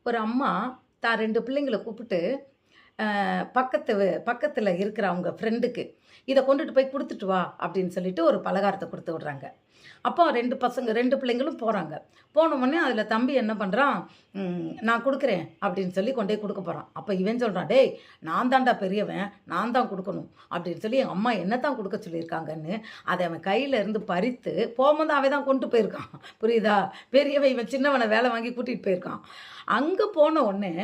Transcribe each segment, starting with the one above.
ஒரு அம்மா தான் 2 பிள்ளைங்கள கூப்பிட்டு, பக்கத்துல இருக்கிற அவங்க ஃப்ரெண்டுக்கு, "இத கொண்டுட்டு போய் குடுத்துட்டு வா" அப்படின்னு சொல்லிட்டு ஒரு பலகாரத்த குடுத்து விடுறாங்க. அப்போ 2 பிள்ளைங்களும் போறாங்க. போனவுனே அதில தம்பி என்ன பண்றான், "நான் குடுக்குறேன்" அப்படின்னு சொல்லி கொண்டு போய் குடுக்க போறான். அப்ப இவன் சொல்றான், "டேய் நான் தான்டா பெரியவன், நான் தான் குடுக்கணும்" அப்படின்னு சொல்லி எங்க அம்மா என்னத்தான் குடுக்க சொல்லியிருக்காங்கன்னு, அத அவன் கையில இருந்து பறித்து போம்போது அவன் தான் கொண்டு போயிருக்கான். புரியுதா? பெரியவன் இவன் சின்னவன வேல வாங்கி கூட்டிட்டு போயிருக்கான். அங்க போன உடனே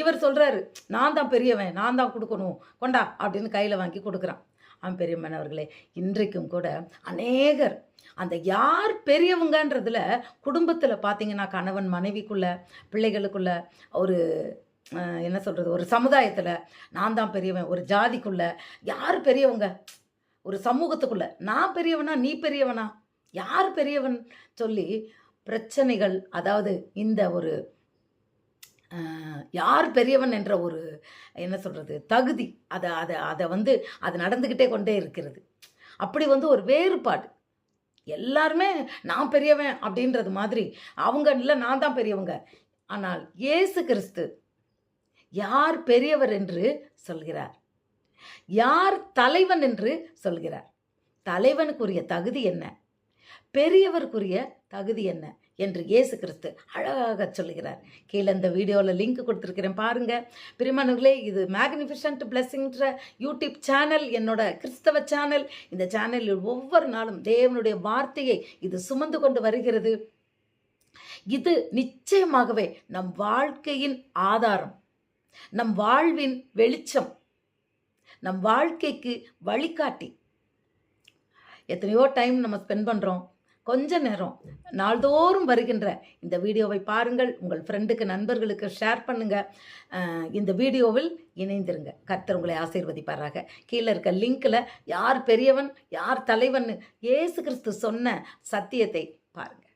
இவர் சொல்றாரு, "நான் தான் பெரியவன், நான் தான் குடுக்கணும், கொண்டா" அப்படின்னு கையில வாங்கி குடுக்குறான். பிரியமானவர்களே, இன்றைக்கும் கூட அநேகர் அந்த யார் பெரியவங்கன்றதுல குடும்பத்தில பார்த்தீங்கன்னா, கணவன் மனைவிக்குள்ள, பிள்ளைகளுக்குள்ள, ஒரு என்ன சொல்றது? ஒரு சமுதாயத்தில நான் தான் பெரியவன், ஒரு ஜாதிக்குள்ள யார் பெரியவங்க? ஒரு சமூகத்துக்குள்ள நான் பெரியவனா? நீ பெரியவனா? யார் பெரியவன்? சொல்லி பிரச்சனைகள், அதாவது இந்த ஒரு யார் பெரியவன் என்ற ஒரு என்ன சொல்றது? தகுதி. அத அத அத வந்து அது நடந்துகிட்டே கொண்டே இருக்கிறது. அப்படி ஒரு வேறுபாடு. எல்லாருமே நான் பெரியவன் அப்படின்றது மாதிரி, அவங்க இல்ல நான் தான் பெரியவங்க. ஆனால் இயேசு கிறிஸ்து யார் பெரியவர் என்று சொல்கிறார். யார் தலைவன் என்று சொல்கிறார். தலைவனுக்குரிய தகுதி என்ன? பெரியவருக்குரிய தகுதி என்ன என்று இயேசு கிறிஸ்து அழகாக சொல்லுகிறார். கீழே இந்த வீடியோவில் லிங்க் கொடுத்துருக்கிறேன் பாருங்க. பிரியமானவர்களே, இது மேக்னிஃபிஷன்ட் பிளெஸிங்ன்ற யூடியூப் சேனல், என்னோட கிறிஸ்தவ சேனல். இந்த சேனலில் ஒவ்வொரு நாளும் தேவனுடைய வார்த்தையை இது சுமந்து கொண்டு வருகிறது. இது நிச்சயமாகவே நம் வாழ்க்கையின் ஆதாரம், நம் வாழ்வின் வெளிச்சம், நம் வாழ்க்கைக்கு வழிகாட்டி. எத்தனையோ டைம் நம்ம ஸ்பெண்ட் பண்ணுறோம். கொஞ்ச நேரம் நாள்தோறும் வருகின்ற இந்த வீடியோவை பாருங்கள். உங்கள் ஃப்ரெண்டுக்கு, நண்பர்களுக்கு ஷேர் பண்ணுங்க. இந்த வீடியோவில் இணைந்திருங்க. கர்த்தர் உங்களை ஆசீர்வதிப்பாராக. கீழே இருக்க லிங்க்ல யார் பெரியவன், யார் தலைவன், இயேசு கிறிஸ்து சொன்ன சத்தியத்தை பாருங்க.